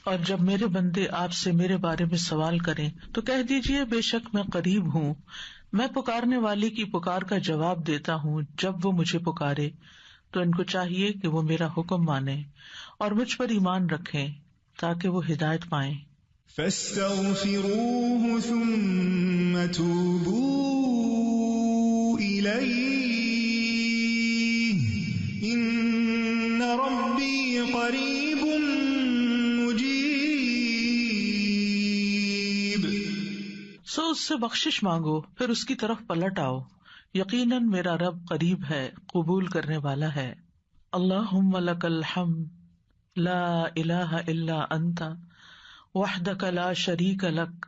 اور جب میرے بندے آپ سے میرے بارے میں سوال کریں تو کہہ دیجیے بے شک میں قریب ہوں، میں پکارنے والی کی پکار کا جواب دیتا ہوں جب وہ مجھے پکارے. تو ان کو چاہیے کہ وہ میرا حکم مانیں اور مجھ پر ایمان رکھیں تاکہ وہ ہدایت پائیں. فاستغفروه ثم توبوا إليه إن ربي قریب مجیب. سو اس سے بخشش مانگو پھر اس کی طرف پلٹ آؤ، یقیناً میرا رب قریب ہے، قبول کرنے والا ہے. اللہم لک الحمد لا الہ الا انت وحدک لا شریک لک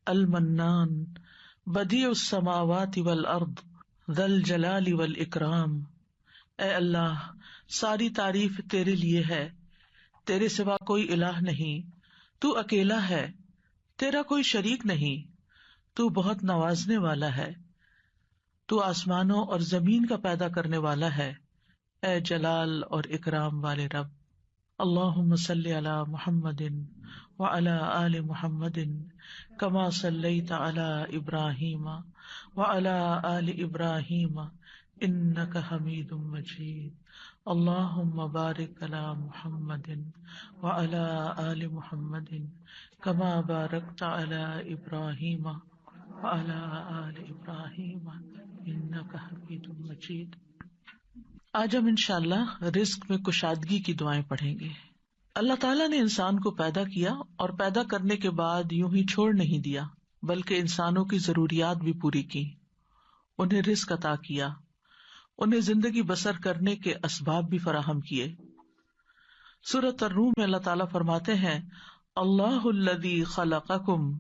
المنان بدیع السماوات والارض ذی الجلال والاکرام. اے اللہ، ساری تعریف تیرے لیے ہے، تیرے سوا کوئی الہ نہیں، تو اکیلا ہے، تیرا کوئی شریک نہیں، تو بہت نوازنے والا ہے، تو آسمانوں اور زمین کا پیدا کرنے والا ہے، اے جلال اور اکرام والے رب. اللہم صلی علی محمد وعلی آل محمد کما صلیت علی ابراہیم وعلی آل ابراہیم انک حمید مجید. اللہم بارک علی محمد وعلی آل محمد کما بارکت علی ابراہیم وعلی آل ابراہیم انک حمید مجید. آج ہم انشاءاللہ رزق میں کشادگی کی دعائیں پڑھیں گے. اللہ تعالیٰ نے انسان کو پیدا کیا اور پیدا کرنے کے بعد یوں ہی چھوڑ نہیں دیا، بلکہ انسانوں کی ضروریات بھی پوری کی، انہیں رزق عطا کیا، انہیں زندگی بسر کرنے کے اسباب بھی فراہم کیے. سورۃ الروم میں اللہ تعالیٰ فرماتے ہیں اللہ الذی خلقکم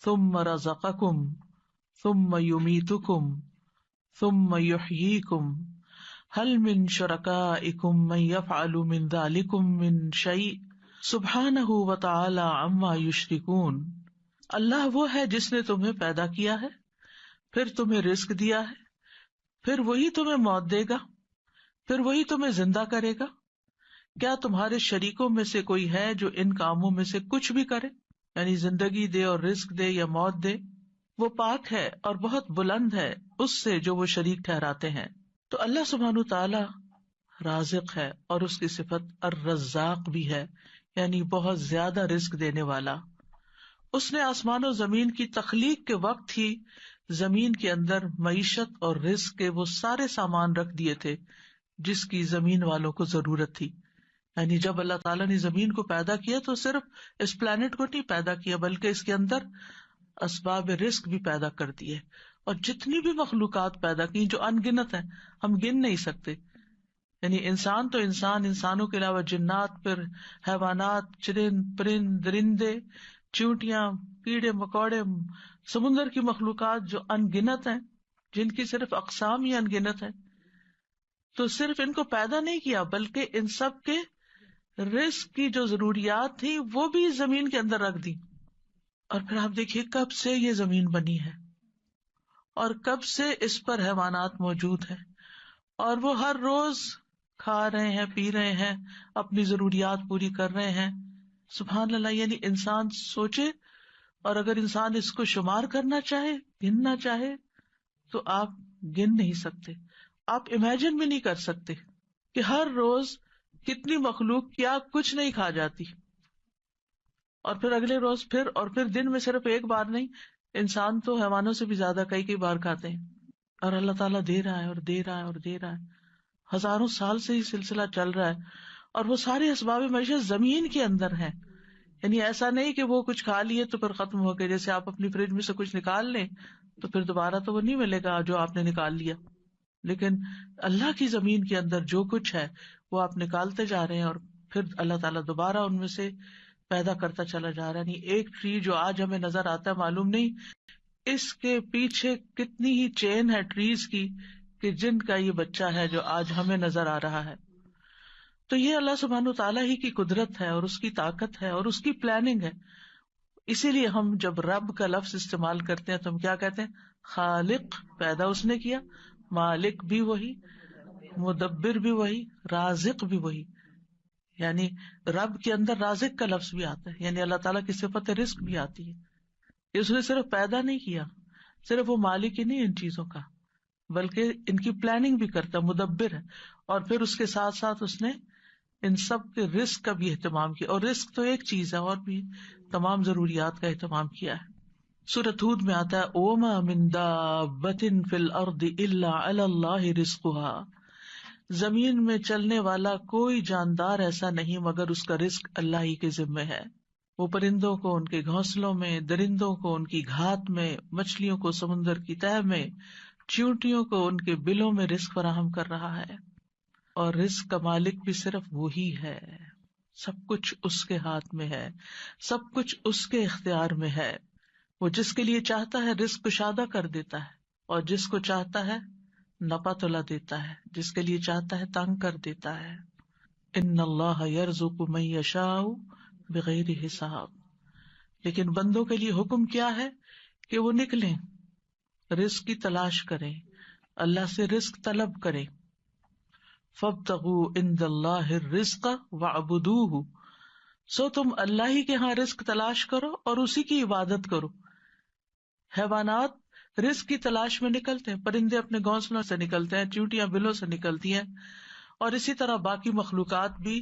ثم رزقکم ثم یمیتکم ثم یحییکم هل من شرکائکم من یفعل من ذلکم من شیء سبحانہ وتعالی عما یشرکون. اللہ وہ ہے جس نے تمہیں پیدا کیا ہے، پھر تمہیں رزق دیا ہے، پھر وہی تمہیں موت دے گا، پھر وہی تمہیں زندہ کرے گا. کیا تمہارے شریکوں میں سے کوئی ہے جو ان کاموں میں سے کچھ بھی کرے، یعنی زندگی دے اور رزق دے یا موت دے؟ وہ پاک ہے اور بہت بلند ہے اس سے جو وہ شریک ٹھہراتے ہیں. تو اللہ سبحانہ تعالی رازق ہے اور اس کی صفت الرزاق بھی ہے، یعنی بہت زیادہ رزق دینے والا. اس نے آسمان و زمین کی تخلیق کے وقت ہی زمین کے اندر معیشت اور رزق کے وہ سارے سامان رکھ دیے تھے جس کی زمین والوں کو ضرورت تھی. یعنی جب اللہ تعالیٰ نے زمین کو پیدا کیا تو صرف اس پلانٹ کو نہیں پیدا کیا بلکہ اس کے اندر اسباب رزق بھی پیدا کر دیے، اور جتنی بھی مخلوقات پیدا کی جو ان گنت ہیں، ہم گن نہیں سکتے. یعنی انسان تو انسانوں کے علاوہ جنات، پھر حیوانات، چرند پرند درندے، چیونٹیاں، کیڑے مکوڑے، سمندر کی مخلوقات جو ان گنت ہیں، جن کی صرف اقسام ہی ان گنت ہیں. تو صرف ان کو پیدا نہیں کیا بلکہ ان سب کے رزق کی جو ضروریات تھی وہ بھی زمین کے اندر رکھ دی. اور پھر آپ دیکھیے کب سے یہ زمین بنی ہے اور کب سے اس پر حیوانات موجود ہیں، اور وہ ہر روز کھا رہے ہیں، پی رہے ہیں، اپنی ضروریات پوری کر رہے ہیں. سبحان اللہ. یعنی انسان سوچے، اور اگر انسان اس کو شمار کرنا چاہے، گننا چاہے، تو آپ گن نہیں سکتے، آپ امیجن بھی نہیں کر سکتے کہ ہر روز کتنی مخلوق کیا کچھ نہیں کھا جاتی، اور پھر اگلے روز پھر دن میں صرف ایک بار نہیں، انسان تو حیوانوں سے بھی زیادہ کئی بار کھاتے ہیں. اور اللہ تعالیٰ دے رہا ہے اور دے رہا ہے اور دے رہا ہے، ہزاروں سال سے یہ سلسلہ چل رہا ہے. اور وہ سارے اسباب معیشت زمین کے اندر ہیں. یعنی ایسا نہیں کہ وہ کچھ کھا لیے تو پھر ختم ہو گئے، جیسے آپ اپنی فریج میں سے کچھ نکال لیں تو پھر دوبارہ تو وہ نہیں ملے گا جو آپ نے نکال لیا. لیکن اللہ کی زمین کے اندر جو کچھ ہے وہ آپ نکالتے جا رہے ہیں، اور پھر اللہ تعالیٰ دوبارہ ان میں سے پیدا کرتا چلا جا رہا ہے. نہیں ایک ٹری جو آج ہمیں نظر آتا ہے، معلوم نہیں اس کے پیچھے کتنی ہی چین ہے ٹریز کی کہ جن کا یہ بچہ ہے جو آج ہمیں نظر آ رہا ہے. تو یہ اللہ سبحانہ تعالیٰ ہی کی قدرت ہے اور اس کی طاقت ہے اور اس کی پلاننگ ہے. اسی لیے ہم جب رب کا لفظ استعمال کرتے ہیں تو ہم کیا کہتے ہیں؟ خالق، پیدا اس نے کیا، مالک بھی وہی، مدبر بھی وہی، رازق بھی وہی. یعنی رب کے اندر رازق کا لفظ بھی آتا ہے، یعنی اللہ تعالیٰ کی صفت رزق بھی آتی ہے. اس نے صرف پیدا نہیں کیا، صرف وہ مالک ہی نہیں ان چیزوں کا، بلکہ ان کی پلاننگ بھی کرتا، مدبر ہے. اور پھر اس کے ساتھ ساتھ اس نے ان سب کے رزق کا بھی اہتمام کیا. اور رزق تو ایک چیز ہے، اور بھی تمام ضروریات کا اہتمام کیا ہے. سورۃ ہود میں آتا ہے وَمَا مِن دَابَّةٍ فِي الْأَرْضِ إِلَّا عَلَى اللَّهِ رِزْقُهَا، زمین میں چلنے والا کوئی جاندار ایسا نہیں مگر اس کا رزق اللہ ہی کے ذمے ہے. وہ پرندوں کو ان کے گھونسلوں میں، درندوں کو ان کی گھات میں، مچھلیوں کو سمندر کی تہہ میں، چیونٹیوں کو ان کے بلوں میں رزق فراہم کر رہا ہے. اور رزق کا مالک بھی صرف وہی ہے. سب کچھ اس کے ہاتھ میں ہے، سب کچھ اس کے اختیار میں ہے. وہ جس کے لیے چاہتا ہے رزق کشادہ کر دیتا ہے، اور جس کو چاہتا ہے نپا تلا دیتا ہے، جس کے لیے چاہتا ہے تنگ کر دیتا ہے. ان اللہ یرزق من یشاء بغیر حساب. لیکن بندوں کے لیے حکم کیا ہے کہ وہ نکلیں، رزق کی تلاش کریں، اللہ سے رزق طلب کریں. فابتغوا عند اللہ الرزق واعبدوہ، سو تم اللہ ہی کے ہاں رزق تلاش کرو اور اسی کی عبادت کرو. حیوانات رزق کی تلاش میں نکلتے ہیں، پرندے اپنے گھونسلوں سے نکلتے ہیں، چیونٹیاں بلوں سے نکلتی ہیں، اور اسی طرح باقی مخلوقات بھی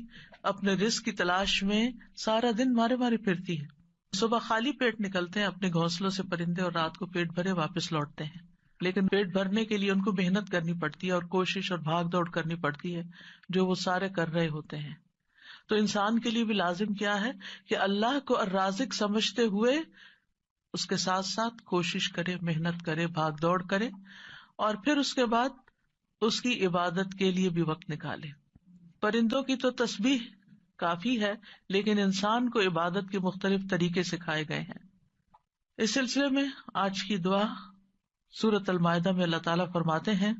اپنے رزق کی تلاش میں سارا دن مارے مارے پھرتی ہے. صبح خالی پیٹ نکلتے ہیں اپنے گھونسلوں سے پرندے، اور رات کو پیٹ بھرے واپس لوٹتے ہیں. لیکن پیٹ بھرنے کے لیے ان کو محنت کرنی پڑتی ہے اور کوشش اور بھاگ دوڑ کرنی پڑتی ہے، جو وہ سارے کر رہے ہوتے ہیں. تو انسان کے لیے بھی لازم کیا ہے کہ اللہ کو الرازق سمجھتے ہوئے اس کے ساتھ ساتھ کوشش کرے، محنت کرے، بھاگ دوڑ کرے، اور پھر اس کے بعد اس کی عبادت کے لیے بھی وقت نکالے. پرندوں کی تو تسبیح کافی ہے، لیکن انسان کو عبادت کے مختلف طریقے سکھائے گئے ہیں. اس سلسلے میں آج کی دعا سورۃ المائدہ میں اللہ تعالیٰ فرماتے ہیں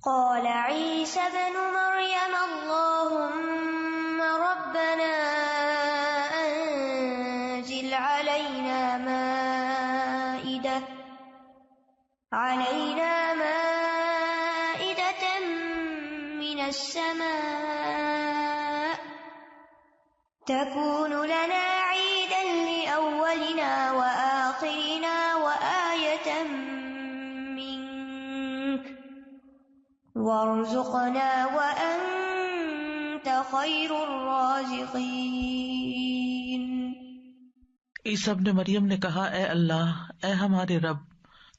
قال عيسى ابن مريم اللهم ربنا أنزل علينا مائدة من السماء تكون لنا عيدا لأولنا وآخرنا وآية منك وارزقنا وأنت خير الرازقين. عیسیٰ ابن مریم نے کہا اے اللہ، اے ہمارے رب،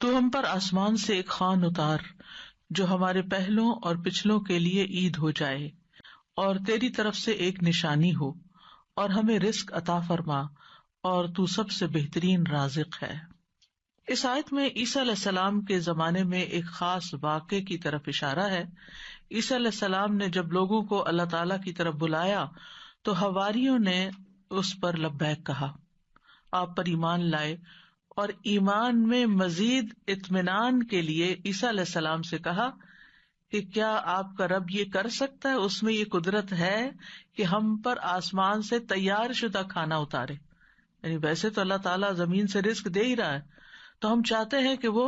تو ہم پر آسمان سے ایک خوان اتار جو ہمارے پہلوں اور پچھلوں کے لیے عید ہو جائے، اور تیری طرف سے ایک نشانی ہو، اور ہمیں رزق عطا فرما، اور تو سب سے بہترین رازق ہے. اس آیت میں عیسیٰ علیہ السلام کے زمانے میں ایک خاص واقعے کی طرف اشارہ ہے. عیسیٰ علیہ السلام نے جب لوگوں کو اللہ تعالیٰ کی طرف بلایا تو حواریوں نے اس پر لبیک کہا، آپ پر ایمان لائے، اور ایمان میں مزید اطمینان کے لیے عیسیٰ علیہ السلام سے کہا کہ کیا آپ کا رب یہ کر سکتا ہے، اس میں یہ قدرت ہے کہ ہم پر آسمان سے تیار شدہ کھانا اتارے. یعنی ویسے تو اللہ تعالیٰ زمین سے رزق دے ہی رہا ہے، تو ہم چاہتے ہیں کہ وہ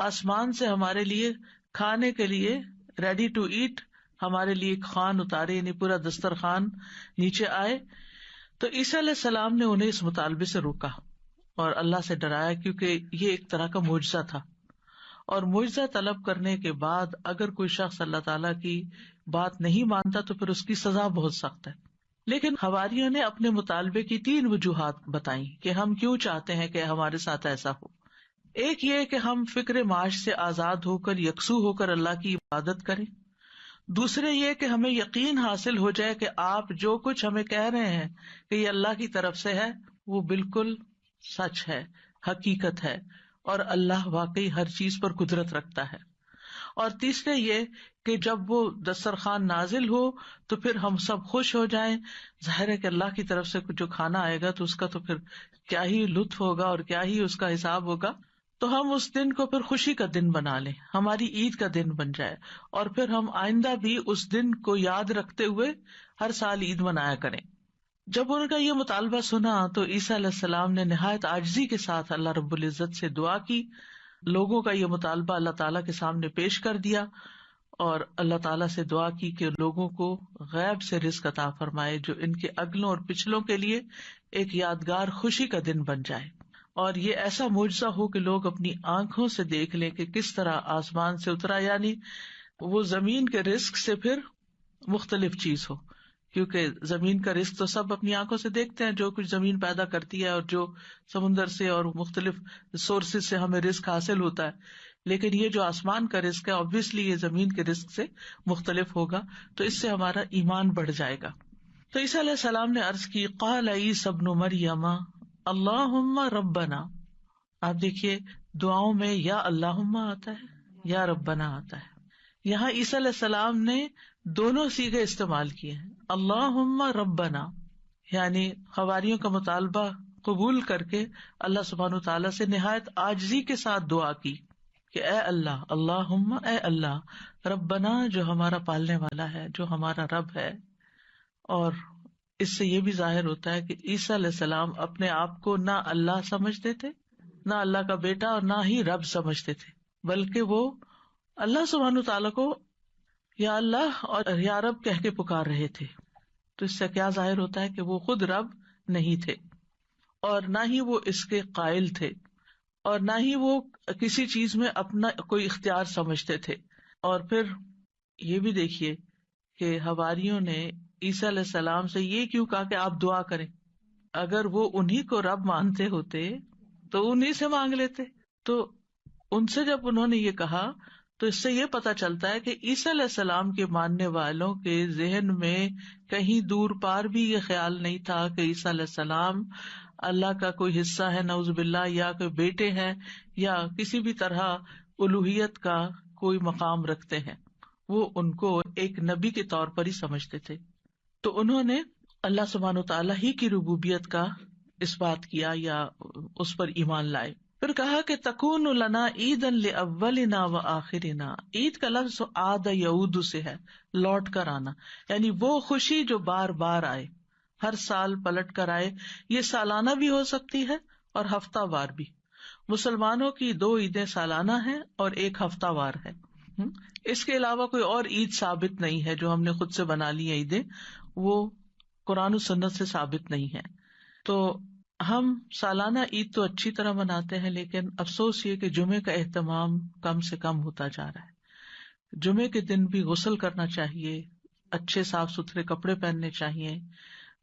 آسمان سے ہمارے لیے کھانے کے لیے ریڈی ٹو ایٹ ہمارے لیے ایک خوان اتارے، یعنی پورا دسترخوان نیچے آئے. تو عیسیٰ علیہ السلام نے انہیں اس مطالبے سے روکا اور اللہ سے ڈرایا، کیونکہ یہ ایک طرح کا معجزہ تھا، اور معجزہ طلب کرنے کے بعد اگر کوئی شخص اللہ تعالیٰ کی بات نہیں مانتا تو پھر اس کی سزا بہت سخت ہے. لیکن حواریوں نے اپنے مطالبے کی 3 وجوہات بتائیں کہ ہم کیوں چاہتے ہیں کہ ہمارے ساتھ ایسا ہو. ایک یہ کہ ہم فکر معاش سے آزاد ہو کر، یکسو ہو کر اللہ کی عبادت کریں. دوسرے یہ کہ ہمیں یقین حاصل ہو جائے کہ آپ جو کچھ ہمیں کہہ رہے ہیں کہ یہ اللہ کی طرف سے ہے، وہ بالکل سچ ہے، حقیقت ہے، اور اللہ واقعی ہر چیز پر قدرت رکھتا ہے. اور تیسرے یہ کہ جب وہ دسترخوان نازل ہو تو پھر ہم سب خوش ہو جائیں. ظاہر ہے کہ اللہ کی طرف سے جو کھانا آئے گا تو اس کا تو پھر کیا ہی لطف ہوگا اور کیا ہی اس کا حساب ہوگا. تو ہم اس دن کو پھر خوشی کا دن بنا لیں، ہماری عید کا دن بن جائے، اور پھر ہم آئندہ بھی اس دن کو یاد رکھتے ہوئے ہر سال عید منایا کریں. جب ان کا یہ مطالبہ سنا تو عیسیٰ علیہ السلام نے نہایت عاجزی کے ساتھ اللہ رب العزت سے دعا کی، لوگوں کا یہ مطالبہ اللہ تعالیٰ کے سامنے پیش کر دیا، اور اللہ تعالیٰ سے دعا کی کہ لوگوں کو غیب سے رزق عطا فرمائے جو ان کے اگلوں اور پچھلوں کے لیے ایک یادگار خوشی کا دن بن جائے، اور یہ ایسا معجزہ ہو کہ لوگ اپنی آنکھوں سے دیکھ لیں کہ کس طرح آسمان سے اترا، یعنی وہ زمین کے رزق سے پھر مختلف چیز ہو، کیونکہ زمین کا رزق تو سب اپنی آنکھوں سے دیکھتے ہیں، جو کچھ زمین پیدا کرتی ہے اور جو سمندر سے اور مختلف سورسز سے ہمیں رزق حاصل ہوتا ہے، لیکن یہ جو آسمان کا رزق ہے obviously یہ زمین کے رزق سے مختلف ہوگا، تو اس سے ہمارا ایمان بڑھ جائے گا۔ تو عیسیٰ علیہ السلام نے عرض کی قال عیسی ابن مریم اللہم ربنا، آپ دیکھیے دعاؤں میں یا اللہم آتا ہے یا ربنا آتا ہے، یہاں عیسیٰ علیہ السلام نے دونوں صیغے استعمال کیے ہیں، اللہم ربنا یعنی حواریوں کا مطالبہ قبول کر کے اللہ سبحانہ وتعالیٰ سے نہایت عاجزی کے ساتھ دعا کی کہ اے اللہ، اللہم اے اللہ، ربنا جو ہمارا پالنے والا ہے، جو ہمارا رب ہے۔ اور اس سے یہ بھی ظاہر ہوتا ہے کہ عیسیٰ علیہ السلام اپنے آپ کو نہ اللہ سمجھتے تھے، نہ اللہ کا بیٹا، اور نہ ہی رب سمجھتے تھے، بلکہ وہ اللہ سبحانہ تعالیٰ کو یا اللہ اور یا رب کہہ کے پکار رہے تھے۔ تو اس سے کیا ظاہر ہوتا ہے کہ وہ خود رب نہیں تھے، اور نہ ہی وہ اس کے قائل تھے، اور نہ ہی وہ کسی چیز میں اپنا کوئی اختیار سمجھتے تھے۔ اور پھر یہ بھی دیکھیے کہ حواریوں نے عیسیٰ علیہ السلام سے یہ کیوں کہا کہ آپ دعا کریں؟ اگر وہ انہی کو رب مانتے ہوتے تو انہی سے مانگ لیتے۔ تو ان سے جب انہوں نے یہ کہا تو اس سے یہ پتا چلتا ہے کہ عیسیٰ علیہ السلام کے ماننے والوں کے ذہن میں کہیں دور پار بھی یہ خیال نہیں تھا کہ عیسیٰ علیہ السلام اللہ کا کوئی حصہ ہے نعوذ باللہ، یا کوئی بیٹے ہیں، یا کسی بھی طرح الوہیت کا کوئی مقام رکھتے ہیں۔ وہ ان کو ایک نبی کے طور پر ہی سمجھتے تھے۔ تو انہوں نے اللہ سبحانہ وتعالیٰ ہی کی ربوبیت کا اس بات کیا یا اس پر ایمان لائے۔ پھر کہا کہ تکون لنا عیدا لاولنا وآخرنا، عید کا لفظ عاد یعود سے ہے، لوٹ کر آنا، یعنی وہ خوشی جو بار بار آئے، ہر سال پلٹ کر آئے۔ یہ سالانہ بھی ہو سکتی ہے اور ہفتہ وار بھی۔ مسلمانوں کی 2 عیدیں سالانہ ہیں اور 1 ہفتہ وار ہے۔ اس کے علاوہ کوئی اور عید ثابت نہیں ہے جو ہم نے خود سے بنا لی ہیں عیدیں، وہ قرآن و سنت سے ثابت نہیں ہے۔ تو ہم سالانہ عید تو اچھی طرح مناتے ہیں، لیکن افسوس یہ کہ جمعے کا اہتمام کم سے کم ہوتا جا رہا ہے۔ جمعے کے دن بھی غسل کرنا چاہیے، اچھے صاف ستھرے کپڑے پہننے چاہیے،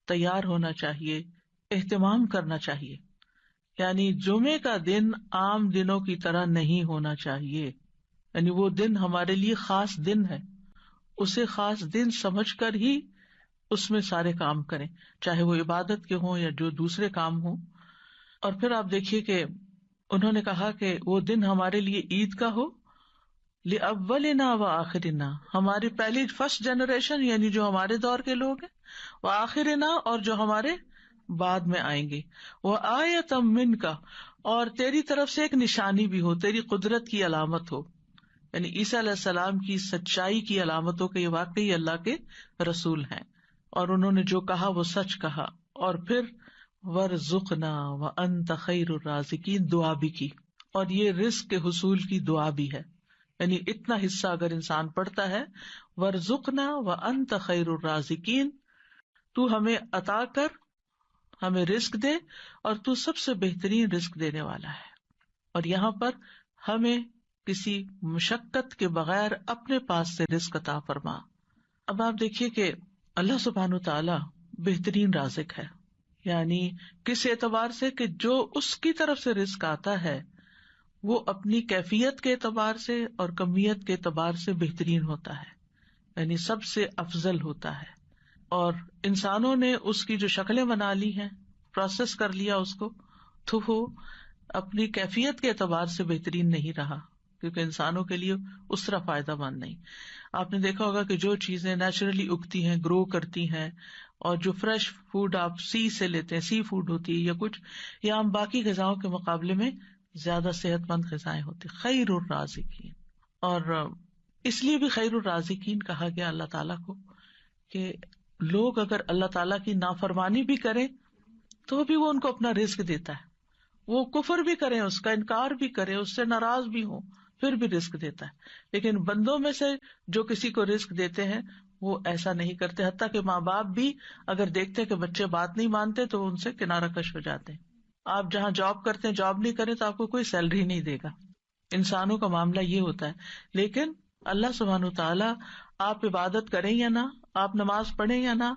تیار ہونا چاہیے، اہتمام کرنا چاہیے۔ یعنی جمعے کا دن عام دنوں کی طرح نہیں ہونا چاہیے، یعنی وہ دن ہمارے لیے خاص دن ہے، اسے خاص دن سمجھ کر ہی اس میں سارے کام کریں، چاہے وہ عبادت کے ہوں یا جو دوسرے کام ہوں۔ اور پھر آپ دیکھیے کہ انہوں نے کہا کہ وہ دن ہمارے لیے عید کا ہو، لأولنا وآخرنا، ہماری پہلی فرسٹ جنریشن یعنی جو ہمارے دور کے لوگ ہیں، وآخرنا اور جو ہمارے بعد میں آئیں گے، وآیۃ منک، اور تیری طرف سے ایک نشانی بھی ہو، تیری قدرت کی علامت ہو، یعنی عیسیٰ علیہ السلام کی سچائی کی علامت ہو کہ یہ واقعی اللہ کے رسول ہیں اور انہوں نے جو کہا وہ سچ کہا۔ اور پھر وارزقنا وانت خیر الرازقین دعا بھی کی، اور یہ رزق کے حصول کی دعا بھی ہے، یعنی اتنا حصہ اگر انسان پڑھتا ہے، وارزقنا وانت خیر الرازقین، تو ہمیں عطا کر، ہمیں رزق دے، اور تو سب سے بہترین رزق دینے والا ہے، اور یہاں پر ہمیں کسی مشقت کے بغیر اپنے پاس سے رزق عطا فرما۔ اب آپ دیکھیے کہ اللہ سبحانہ تعالی بہترین رازق ہے، یعنی کس اعتبار سے کہ جو اس کی طرف سے رزق آتا ہے وہ اپنی کیفیت کے اعتبار سے اور کمیت کے اعتبار سے بہترین ہوتا ہے، یعنی سب سے افضل ہوتا ہے۔ اور انسانوں نے اس کی جو شکلیں بنا لی ہیں، پروسیس کر لیا اس کو، تو وہ اپنی کیفیت کے اعتبار سے بہترین نہیں رہا، کیونکہ انسانوں کے لیے اس طرح فائدہ مند نہیں۔ آپ نے دیکھا ہوگا کہ جو چیزیں نیچرلی اگتی ہیں، گرو کرتی ہیں، اور جو فریش فوڈ آپ سی سے لیتے ہیں، سی فوڈ ہوتی ہے یا کچھ، یا ہم باقی غذاؤں کے مقابلے میں زیادہ صحت مند غذائیں ہوتی، خیر الرازقین۔ اور اس لیے بھی خیر الرازقین کہا گیا اللہ تعالیٰ کو کہ لوگ اگر اللہ تعالیٰ کی نافرمانی بھی کریں تو بھی وہ ان کو اپنا رزق دیتا ہے، وہ کفر بھی کریں، اس کا انکار بھی کریں، اس سے ناراض بھی ہوں، پھر بھی رزق دیتا ہے. لیکن بندوں میں سے جو کسی کو رزق دیتے ہیں وہ ایسا نہیں کرتے، حتیٰ کہ ماں باپ بھی اگر دیکھتے کہ بچے بات نہیں مانتے تو ان سے کنارہ کش ہو جاتے ہیں. آپ جہاں جاب کرتے ہیں جاب نہیں کریں تو آپ کو کوئی سیلری نہیں دے گا. انسانوں کا معاملہ یہ ہوتا ہے. لیکن اللہ سبحانہ وتعالیٰ آپ عبادت کریں یا نہ، آپ نماز پڑھیں یا نہ،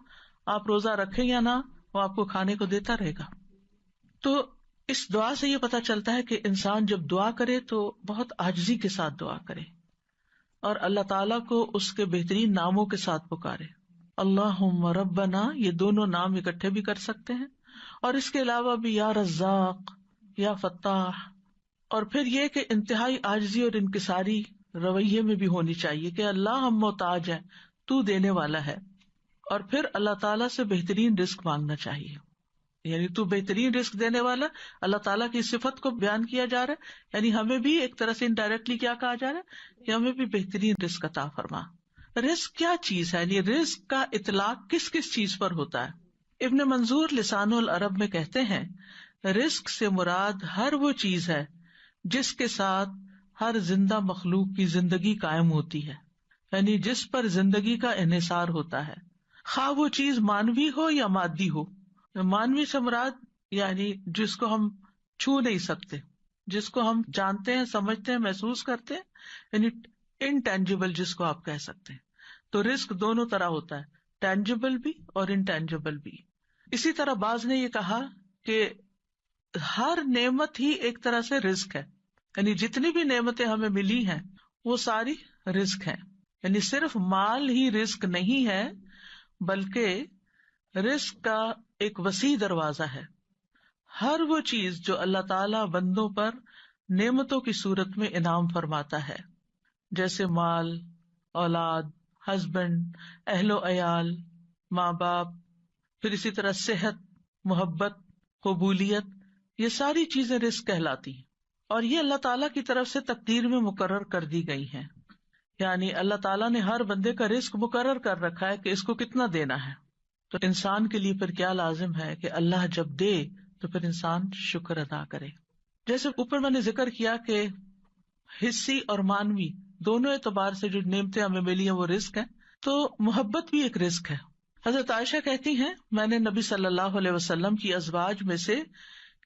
آپ روزہ رکھیں یا نہ، وہ آپ کو کھانے کو دیتا رہے گا. تو اس دعا سے یہ پتا چلتا ہے کہ انسان جب دعا کرے تو بہت عاجزی کے ساتھ دعا کرے اور اللہ تعالیٰ کو اس کے بہترین ناموں کے ساتھ پکارے. اللہم ربنا، یہ دونوں نام اکٹھے بھی کر سکتے ہیں، اور اس کے علاوہ بھی یا رزاق، یا فتاح. اور پھر یہ کہ انتہائی عاجزی اور انکساری رویے میں بھی ہونی چاہیے کہ اللہ ہم محتاج ہیں، تو دینے والا ہے. اور پھر اللہ تعالیٰ سے بہترین رزق مانگنا چاہیے، یعنی تو بہترین رزق دینے والا. اللہ تعالیٰ کی صفت کو بیان کیا جا رہا ہے، یعنی ہمیں بھی ایک طرح سے انڈائریکٹلی کیا کہا جا رہا ہے کہ ہمیں بھی بہترین رزق عطا فرما. رزق کیا چیز ہے، یعنی رزق کا اطلاق کس کس چیز پر ہوتا ہے؟ ابن منظور لسان العرب میں کہتے ہیں رزق سے مراد ہر وہ چیز ہے جس کے ساتھ ہر زندہ مخلوق کی زندگی قائم ہوتی ہے، یعنی جس پر زندگی کا انحصار ہوتا ہے، خواہ وہ چیز مانوی ہو یا مادی ہو. مانوی سے مراد یعنی جس کو ہم چھو نہیں سکتے، جس کو ہم جانتے ہیں، سمجھتے ہیں، محسوس کرتے ہیں، یعنی انٹینجیبل جس کو آپ کہہ سکتے ہیں. تو رزق دونوں طرح ہوتا ہے، ٹینجیبل بھی اور انٹینجیبل بھی. اسی طرح بعض نے یہ کہا کہ ہر نعمت ہی ایک طرح سے رزق ہے، یعنی جتنی بھی نعمتیں ہمیں ملی ہیں وہ ساری رزق ہیں. یعنی صرف مال ہی رزق نہیں ہے بلکہ رزق کا ایک وسیع دروازہ ہے. ہر وہ چیز جو اللہ تعالی بندوں پر نعمتوں کی صورت میں انعام فرماتا ہے، جیسے مال، اولاد، ہسبینڈ، اہل و عیال، ماں باپ، پھر اسی طرح صحت، محبت، قبولیت، یہ ساری چیزیں رزق کہلاتی ہیں. اور یہ اللہ تعالیٰ کی طرف سے تقدیر میں مقرر کر دی گئی ہیں. یعنی اللہ تعالیٰ نے ہر بندے کا رزق مقرر کر رکھا ہے کہ اس کو کتنا دینا ہے. تو انسان کے لیے پھر کیا لازم ہے کہ اللہ جب دے تو پھر انسان شکر ادا کرے. جیسے اوپر میں نے ذکر کیا کہ حصی اور مانوی دونوں اعتبار سے جو نعمتیں ہمیں ملی ہیں وہ رزق ہے، تو محبت بھی ایک رزق ہے. حضرت عائشہ کہتی ہیں میں نے نبی صلی اللہ علیہ وسلم کی ازواج میں سے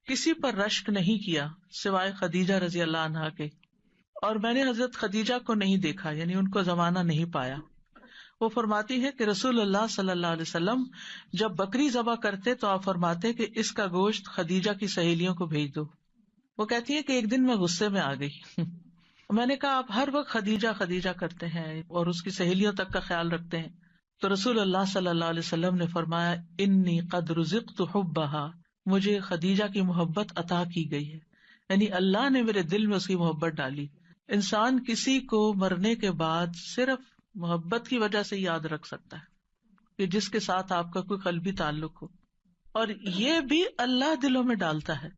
کسی پر رشک نہیں کیا سوائے خدیجہ رضی اللہ عنہا کے، اور میں نے حضرت خدیجہ کو نہیں دیکھا، یعنی ان کو زمانہ نہیں پایا. وہ فرماتی ہے کہ رسول اللہ صلی اللہ علیہ وسلم جب بکری ذبح کرتے تو آپ فرماتے کہ اس کا گوشت خدیجہ کی سہیلیوں کو بھیج دو. وہ کہتی ہے کہ ایک دن میں غصے میں آ گئی. میں نے کہا آپ ہر وقت خدیجہ خدیجہ کرتے ہیں اور اس کی سہیلیوں تک کا خیال رکھتے ہیں. تو رسول اللہ صلی اللہ علیہ وسلم نے فرمایا انی قد رزقت حبھا، مجھے خدیجہ کی محبت عطا کی گئی ہے، یعنی اللہ نے میرے دل میں اس کی محبت ڈالی. انسان کسی کو مرنے کے بعد صرف محبت کی وجہ سے یاد رکھ سکتا ہے کہ جس کے ساتھ آپ کا کوئی قلبی تعلق ہو، اور یہ بھی اللہ دلوں میں ڈالتا ہے.